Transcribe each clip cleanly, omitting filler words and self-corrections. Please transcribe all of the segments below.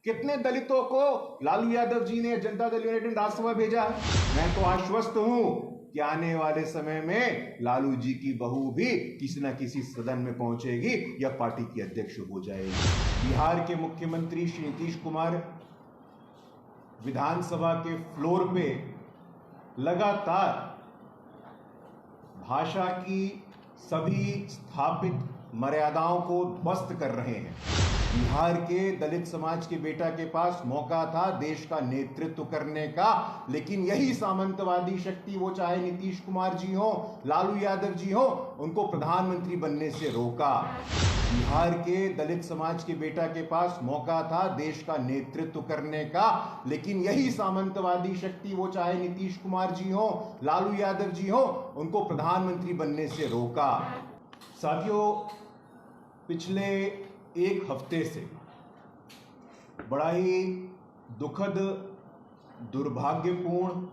कितने दलितों को लालू यादव जी ने जनता दल यूनाइटेड ने राज्यसभा भेजा है। मैं तो आश्वस्त हूं कि आने वाले समय में लालू जी की बहू भी किसी न किसी सदन में पहुंचेगी या पार्टी की अध्यक्ष हो जाएगी। बिहार के मुख्यमंत्री श्री नीतीश कुमार विधानसभा के फ्लोर पे लगातार भाषा की सभी स्थापित मर्यादाओं को ध्वस्त कर रहे हैं। बिहार के दलित समाज के बेटा के पास मौका था देश का नेतृत्व करने का, लेकिन यही सामंतवादी शक्ति, वो चाहे नीतीश कुमार जी हो, लालू यादव जी हो, उनको प्रधानमंत्री बनने से रोका। बिहार के दलित समाज के बेटा के पास मौका था देश का नेतृत्व करने का, लेकिन यही सामंतवादी शक्ति, वो चाहे नीतीश कुमार जी हो, लालू यादव जी हो, उनको प्रधानमंत्री बनने से रोका। साथियों, पिछले एक हफ्ते से बड़ा ही दुखद, दुर्भाग्यपूर्ण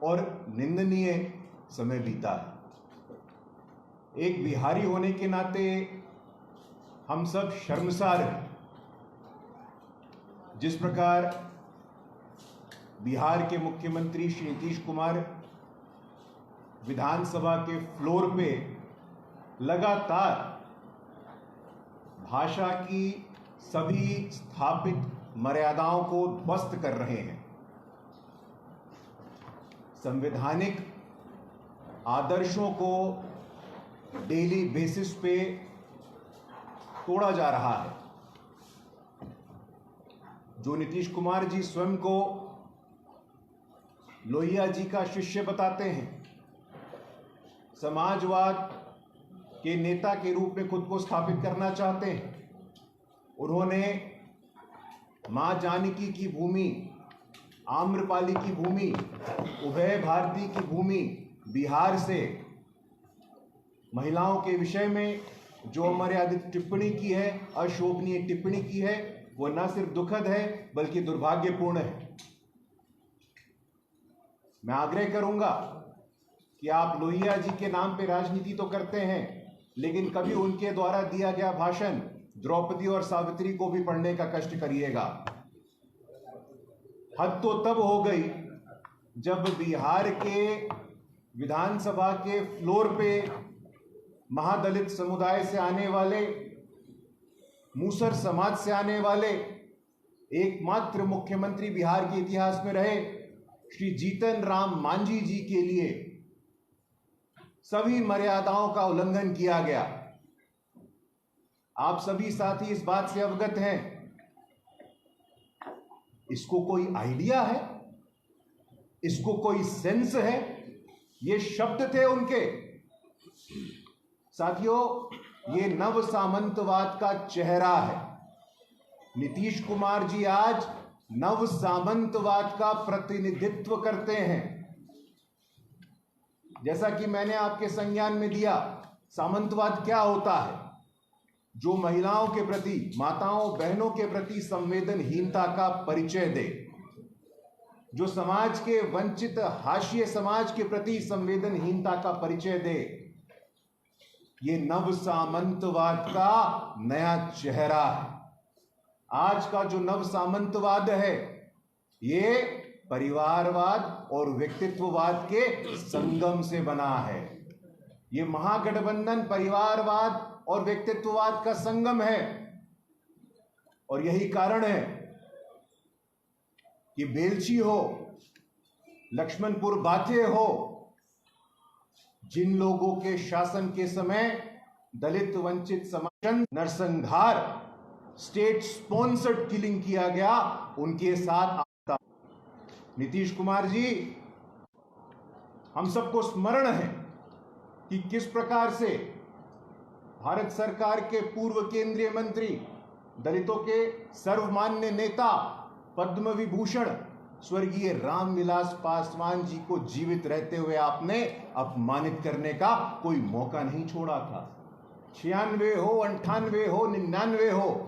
और निंदनीय समय बीता है। एक बिहारी होने के नाते हम सब शर्मसार हैं। जिस प्रकार बिहार के मुख्यमंत्री श्री नीतीश कुमार विधानसभा के फ्लोर पे लगातार भाषा की सभी स्थापित मर्यादाओं को ध्वस्त कर रहे हैं, संवैधानिक आदर्शों को डेली बेसिस पे तोड़ा जा रहा है। जो नीतीश कुमार जी स्वयं को लोहिया जी का शिष्य बताते हैं, समाजवाद के नेता के रूप में खुद को स्थापित करना चाहते हैं, उन्होंने मां जानकी की भूमि, आम्रपाली की भूमि, उभय भारती की भूमि बिहार से महिलाओं के विषय में जो अमर्यादित टिप्पणी की है, अशोभनीय टिप्पणी की है, वो न सिर्फ दुखद है बल्कि दुर्भाग्यपूर्ण है। मैं आग्रह करूंगा कि आप लोहिया जी के नाम पे राजनीति तो करते हैं, लेकिन कभी उनके द्वारा दिया गया भाषण द्रौपदी और सावित्री को भी पढ़ने का कष्ट करिएगा। हद तो तब हो गई जब बिहार के विधानसभा के फ्लोर पे महादलित समुदाय से आने वाले, मूसर समाज से आने वाले एकमात्र मुख्यमंत्री बिहार के इतिहास में रहे श्री जीतन राम मांझी जी के लिए सभी मर्यादाओं का उल्लंघन किया गया। आप सभी साथी इस बात से अवगत हैं। इसको कोई आइडिया है? इसको कोई सेंस है? ये शब्द थे उनके। साथियों, ये नव सामंतवाद का चेहरा है। नीतीश कुमार जी आज नव सामंतवाद का प्रतिनिधित्व करते हैं। जैसा कि मैंने आपके संज्ञान में दिया, सामंतवाद क्या होता है? जो महिलाओं के प्रति, माताओं बहनों के प्रति संवेदनहीनता का परिचय दे, जो समाज के वंचित हाशिए समाज के प्रति संवेदनहीनता का परिचय दे, ये नव सामंतवाद का नया चेहरा है। आज का जो नव सामंतवाद है, ये परिवारवाद और व्यक्तित्ववाद के संगम से बना है। ये महागठबंधन परिवारवाद और व्यक्तित्ववाद का संगम है। और यही कारण है कि बेलछी हो, लक्ष्मणपुर बाथे हो, जिन लोगों के शासन के समय दलित वंचित समाज नरसंहार, स्टेट स्पॉन्सर्ड किलिंग किया गया, उनके साथ आता। नीतीश कुमार जी, हम सबको स्मरण है कि किस प्रकार से भारत सरकार के पूर्व केंद्रीय मंत्री, दलितों के सर्वमान्य नेता, पद्म विभूषण स्वर्गीय रामविलास पासवान जी को जीवित रहते हुए आपने अपमानित करने का कोई मौका नहीं छोड़ा था। 96 हो, 98 हो, 99 हो,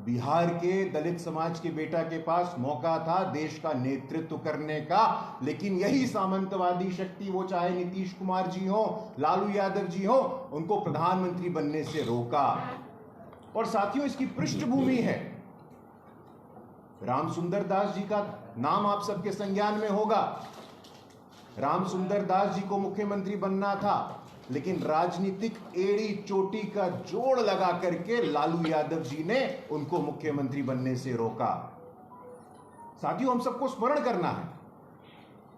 बिहार के दलित समाज के बेटा के पास मौका था देश का नेतृत्व करने का, लेकिन यही सामंतवादी शक्ति, वो चाहे नीतीश कुमार जी हो, लालू यादव जी हो, उनको प्रधानमंत्री बनने से रोका। और साथियों, इसकी पृष्ठभूमि है रामसुंदर दास जी का नाम आप सबके संज्ञान में होगा। रामसुंदर दास जी को मुख्यमंत्री बनना था, लेकिन राजनीतिक एड़ी चोटी का जोड़ लगा करके लालू यादव जी ने उनको मुख्यमंत्री बनने से रोका। साथियों, हम सबको स्मरण करना है,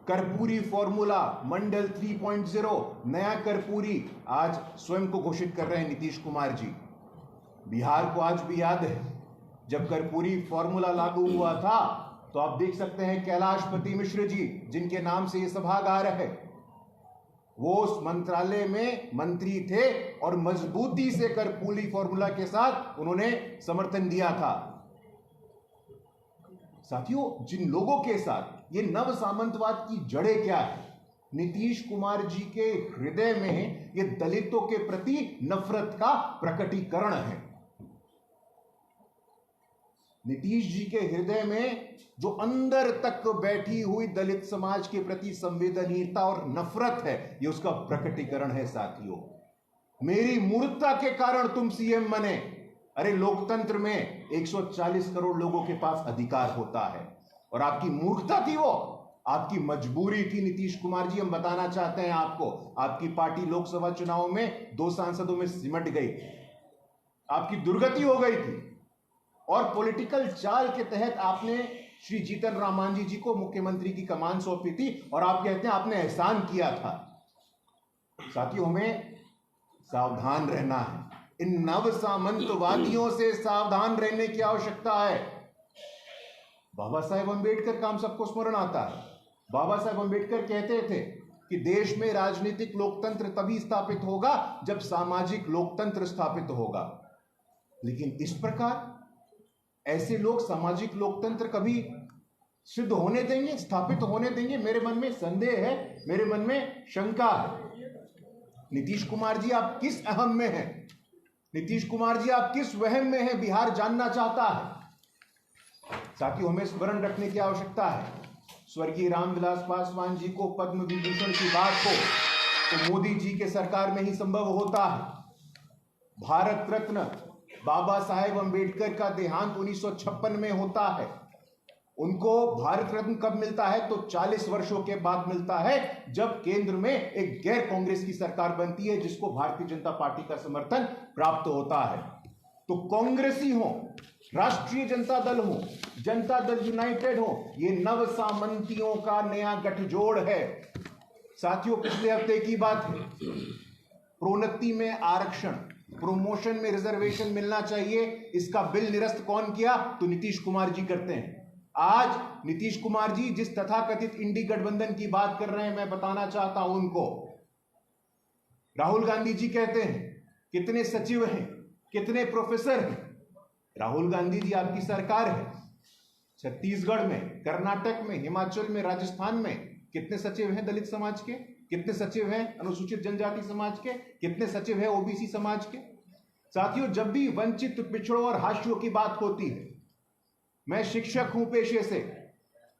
कर्पूरी फॉर्मूला मंडल 3.0 नया कर्पूरी आज स्वयं को घोषित कर रहे हैं नीतीश कुमार जी। बिहार को आज भी याद है, जब कर्पूरी फॉर्मूला लागू हुआ था तो आप देख सकते हैं कैलाशपति मिश्र जी, जिनके नाम से यह सभागार है, वो उस मंत्रालय में मंत्री थे और मजबूती से कर्पूरी फॉर्मूला के साथ उन्होंने समर्थन दिया था। साथियों, जिन लोगों के साथ ये नव सामंतवाद की जड़ें क्या है, नीतीश कुमार जी के हृदय में ये दलितों के प्रति नफरत का प्रकटीकरण है। नीतीश जी के हृदय में जो अंदर तक बैठी हुई दलित समाज के प्रति संवेदनहीनता और नफरत है, ये उसका प्रकटीकरण है। साथियों, मेरी मूर्खता के कारण तुम सीएम बने। अरे, लोकतंत्र में 140 करोड़ लोगों के पास अधिकार होता है और आपकी मूर्खता थी, वो आपकी मजबूरी थी। नीतीश कुमार जी, हम बताना चाहते हैं आपको, आपकी पार्टी लोकसभा चुनाव में 2 सांसदों में सिमट गई, आपकी दुर्गति हो गई थी और पॉलिटिकल चाल के तहत आपने श्री जीतन राम मांझी जी को मुख्यमंत्री की कमान सौंपी थी और आप कहते हैं आपने एहसान किया था। साथियों, हमें सावधान रहना है, इन नव सामंतवादियों से सावधान रहने की आवश्यकता है। बाबा साहेब अंबेडकर का हम सबको स्मरण आता है। बाबा साहेब अंबेडकर कहते थे कि देश में राजनीतिक लोकतंत्र तभी स्थापित होगा जब सामाजिक लोकतंत्र स्थापित होगा। लेकिन इस प्रकार ऐसे लोग सामाजिक लोकतंत्र कभी सिद्ध होने देंगे, स्थापित होने देंगे? मेरे मन में संदेह है, मेरे मन में शंका है। नीतीश कुमार जी, आप किस अहम में हैं? नीतीश कुमार जी, आप किस वहम में हैं? बिहार जानना चाहता है। साथियों, हमें स्मरण रखने की आवश्यकता है, स्वर्गीय रामविलास पासवान जी को पद्म विभूषण की बात हो तो मोदी जी के सरकार में ही संभव होता है। भारत रत्न बाबा साहेब अंबेडकर का देहांत 1956 में होता है। उनको भारत रत्न कब मिलता है? तो 40 वर्षों के बाद मिलता है, जब केंद्र में एक गैर कांग्रेस की सरकार बनती है जिसको भारतीय जनता पार्टी का समर्थन प्राप्त होता है। तो कांग्रेसी हो, राष्ट्रीय जनता दल हो, जनता दल यूनाइटेड हो, ये नव सामंतियों का नया गठजोड़ है। साथियों, पिछले हफ्ते की बात है, प्रोन्नति में आरक्षण, प्रमोशन में रिजर्वेशन मिलना चाहिए, इसका बिल निरस्त कौन किया? तो नीतीश कुमार जी करते हैं। आज नीतीश कुमार जी जिस तथाकथित इंडी गठबंधन की बात कर रहे हैं, मैं बताना चाहता हूं उनको, राहुल गांधी जी कहते हैं कितने सचिव हैं, कितने प्रोफेसर हैं। राहुल गांधी जी, आपकी सरकार है, छत्तीसगढ़ में, कर्नाटक में, हिमाचल में, राजस्थान में कितने सचिव हैं दलित समाज के? कितने सचिव हैं अनुसूचित जनजाति समाज के? कितने सचिव हैं ओबीसी समाज के? साथियों, जब भी वंचित, पिछड़ों और हाशियों की बात होती है, मैं शिक्षक हूं पेशे से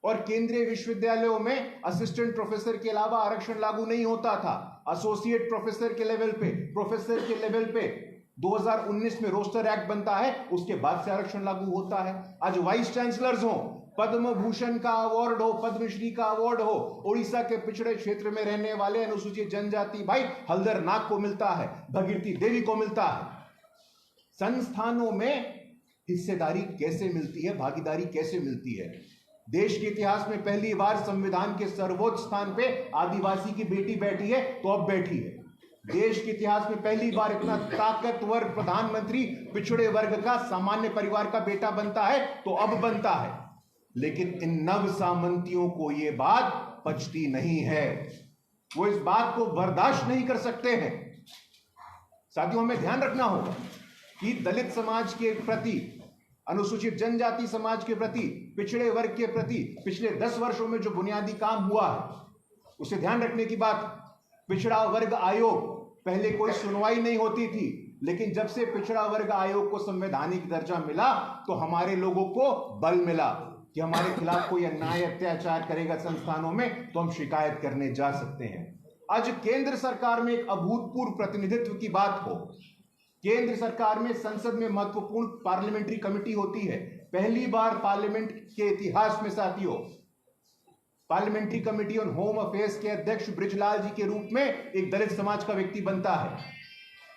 और केंद्रीय विश्वविद्यालयों में असिस्टेंट प्रोफेसर के अलावा आरक्षण लागू नहीं होता था। एसोसिएट प्रोफेसर के लेवल पे, प्रोफेसर के लेवल पे 2019 में रोस्टर एक्ट बनता है, उसके बाद से आरक्षण लागू होता है। आज वाइस चांसलर्स हो, पद्म भूषण का अवार्ड हो, पद्मश्री का अवार्ड हो, उड़ीसा के पिछड़े क्षेत्र में रहने वाले अनुसूचित जनजाति भाई हल्दर नाग को मिलता है, भगीरथी देवी को मिलता है। संस्थानों में हिस्सेदारी कैसे मिलती है, भागीदारी कैसे मिलती है? देश के इतिहास में पहली बार संविधान के सर्वोच्च स्थान पे आदिवासी की बेटी बैठी है, तो अब बैठी है। देश के इतिहास में पहली बार इतना ताकतवर प्रधानमंत्री पिछड़े वर्ग का, सामान्य परिवार का बेटा बनता है, तो अब बनता है। लेकिन इन नव सामंतियों को यह बात पचती नहीं है, वो इस बात को बर्दाश्त नहीं कर सकते हैं। साथियों, हमें ध्यान रखना होगा कि दलित समाज के प्रति, अनुसूचित जनजाति समाज के प्रति, पिछड़े वर्ग के प्रति पिछले 10 वर्षों में जो बुनियादी काम हुआ है, उसे ध्यान रखने की बात। पिछड़ा वर्ग आयोग, पहले कोई सुनवाई नहीं होती थी, लेकिन जब से पिछड़ा वर्ग आयोग को संवैधानिक दर्जा मिला तो हमारे लोगों को बल मिला कि हमारे खिलाफ कोई अन्याय, अत्याचार करेगा संस्थानों में तो हम शिकायत करने जा सकते हैं। आज केंद्र सरकार में एक अभूतपूर्व प्रतिनिधित्व की बात हो, केंद्र सरकार में संसद में महत्वपूर्ण पार्लियामेंट्री कमेटी होती है, पहली बार पार्लियामेंट के इतिहास में साथियों, parliamentary committee on home affairs के अध्यक्ष बृजलाल जी के रूप में एक दलित समाज का व्यक्ति बनता है।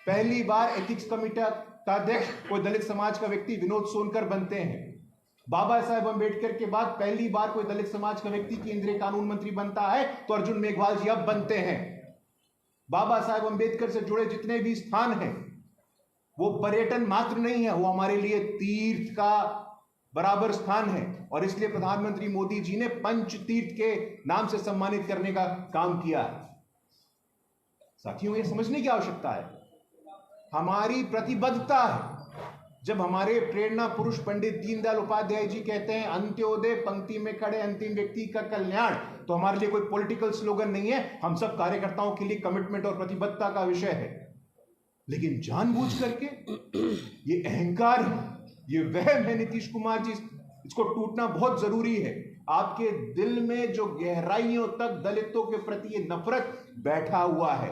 पहली बार एथिक्स कमेटी का अध्यक्ष कोई दलित समाज का व्यक्ति विनोद सोनकर बनते हैं। बाबा साहेब अंबेडकर के बाद पहली बार कोई दलित समाज का व्यक्ति केंद्रीय कानून मंत्री बनता है तो अर्जुन मेघवाल जी अब बनते हैं। बाबा साहेब अंबेडकर से जुड़े जितने भी स्थान हैं वो पर्यटन मात्र नहीं है, वो हमारे लिए तीर्थ का बराबर स्थान है और इसलिए प्रधानमंत्री मोदी जी ने पंच तीर्थ के नाम से सम्मानित करने का काम किया है। साथियों, ये समझने की आवश्यकता है, हमारी प्रतिबद्धता है। जब हमारे प्रेरणा पुरुष पंडित दीनदयाल उपाध्याय जी कहते हैं अंत्योदय पंक्ति में खड़े अंतिम व्यक्ति का कल्याण, तो हमारे लिए कोई पॉलिटिकल स्लोगन नहीं है, हम सब कार्यकर्ताओं के लिए कमिटमेंट और प्रतिबद्धता का विषय है। लेकिन जानबूझ करके ये अहंकार है, ये वहम है नीतीश कुमार जी, इसको टूटना बहुत जरूरी है। आपके दिल में जो गहराइयों तक दलितों के प्रति ये नफरत बैठा हुआ है,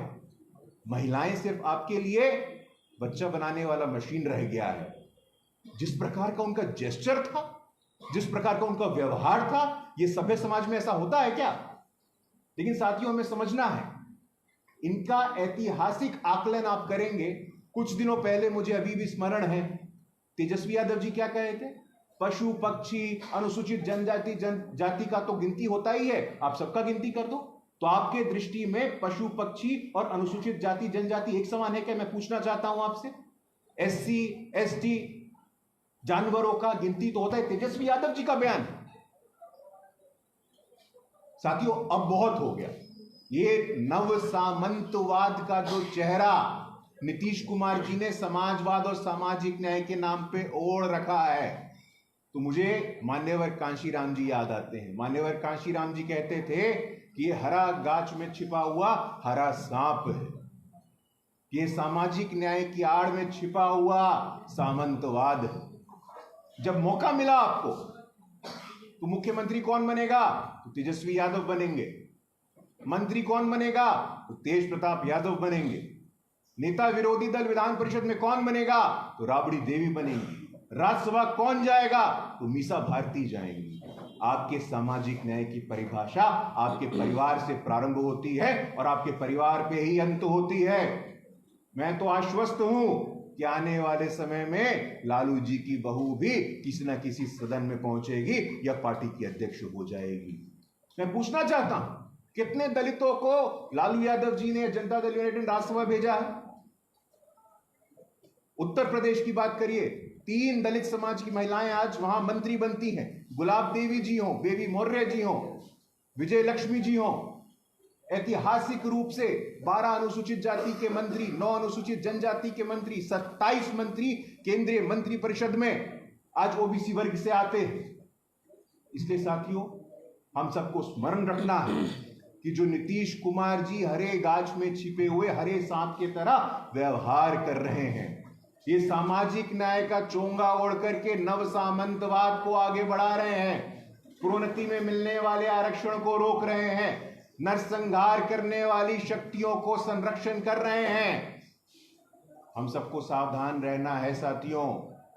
महिलाएं सिर्फ आपके लिए बच्चा बनाने वाला मशीन रह गया है। जिस प्रकार का उनका जेस्चर था, जिस प्रकार का उनका व्यवहार था, ये सभ्य समाज में ऐसा होता है क्या? लेकिन साथियों, हमें समझना है, इनका ऐतिहासिक आकलन आप करेंगे। कुछ दिनों पहले मुझे अभी भी स्मरण है, तेजस्वी यादव जी क्या कहे थे, पशु पक्षी अनुसूचित जनजाति जाति का तो गिनती होता ही है, आप सबका गिनती कर दो। तो आपके दृष्टि में पशु पक्षी और अनुसूचित जाति जनजाति एक समान है क्या? मैं पूछना चाहता हूं आपसे। एससी एसटी जानवरों का गिनती तो होता है, तेजस्वी यादव जी का बयान। साथियों, अब बहुत हो गया। ये नव सामंतवाद का जो चेहरा नीतीश कुमार जी ने समाजवाद और सामाजिक न्याय के नाम पे ओढ़ रखा है, तो मुझे मान्यवर कांशीराम जी याद आते हैं। मान्यवर कांशीराम जी कहते थे कि ये हरा गाछ में छिपा हुआ हरा सांप है, ये सामाजिक न्याय की आड़ में छिपा हुआ सामंतवाद है। जब मौका मिला आपको तो मुख्यमंत्री कौन बनेगा? तो तेजस्वी यादव बनेंगे। मंत्री कौन बनेगा? तो तेज प्रताप यादव बनेंगे। नेता विरोधी दल विधान परिषद में कौन बनेगा? तो राबड़ी देवी बनेंगी। राज्यसभा कौन जाएगा? तो मीसा भारती जाएंगी। आपके सामाजिक न्याय की परिभाषा आपके परिवार से प्रारंभ होती है और आपके परिवार पे ही अंत होती है। मैं तो आश्वस्त हूं कि आने वाले समय में लालू जी की बहू भी किसी न किसी सदन में पहुंचेगी या पार्टी की अध्यक्ष हो जाएगी। मैं पूछना चाहता हूं, कितने दलितों को लालू यादव जी ने जनता दल यूनाइटेड राज्यसभा भेजा है? उत्तर प्रदेश की बात करिए, 3 दलित समाज की महिलाएं आज वहां मंत्री बनती हैं। गुलाब देवी जी हो, बेबी मौर्य जी हो, विजय लक्ष्मी जी हो। ऐतिहासिक रूप से 12 अनुसूचित जाति के मंत्री, 9 अनुसूचित जनजाति के मंत्री, 27 मंत्री केंद्रीय मंत्री परिषद में आज ओबीसी वर्ग से आते हैं। इसलिए साथियों, हम सबको स्मरण रखना है कि जो नीतीश कुमार जी हरे गाछ में छिपे हुए हरे सांप की तरह व्यवहार कर रहे हैं, ये सामाजिक न्याय का चोंगा ओढ़ करके नव सामंतवाद को आगे बढ़ा रहे हैं, प्रोन्नति में मिलने वाले आरक्षण को रोक रहे हैं, नरसंहार करने वाली शक्तियों को संरक्षण कर रहे हैं। हम सबको सावधान रहना है साथियों,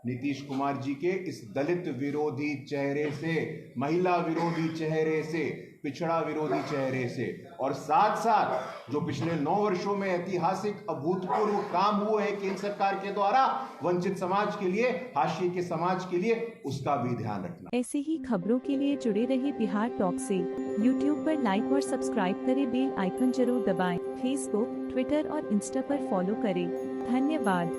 नीतीश कुमार जी के इस दलित विरोधी चेहरे से, महिला विरोधी चेहरे से, पिछड़ा विरोधी चेहरे से, और साथ साथ जो पिछले 9 वर्षों में ऐतिहासिक अभूतपूर्व काम हुए हैं केंद्र सरकार के द्वारा वंचित समाज के लिए, हाशिए के समाज के लिए, उसका भी ध्यान रखना। ऐसे ही खबरों के लिए जुड़े रहिए बिहार टॉक से। यूट्यूब पर लाइक और सब्सक्राइब करें, बेल आइकन जरूर दबाएं। फेसबुक, ट्विटर और इंस्टा पर फॉलो करें। धन्यवाद।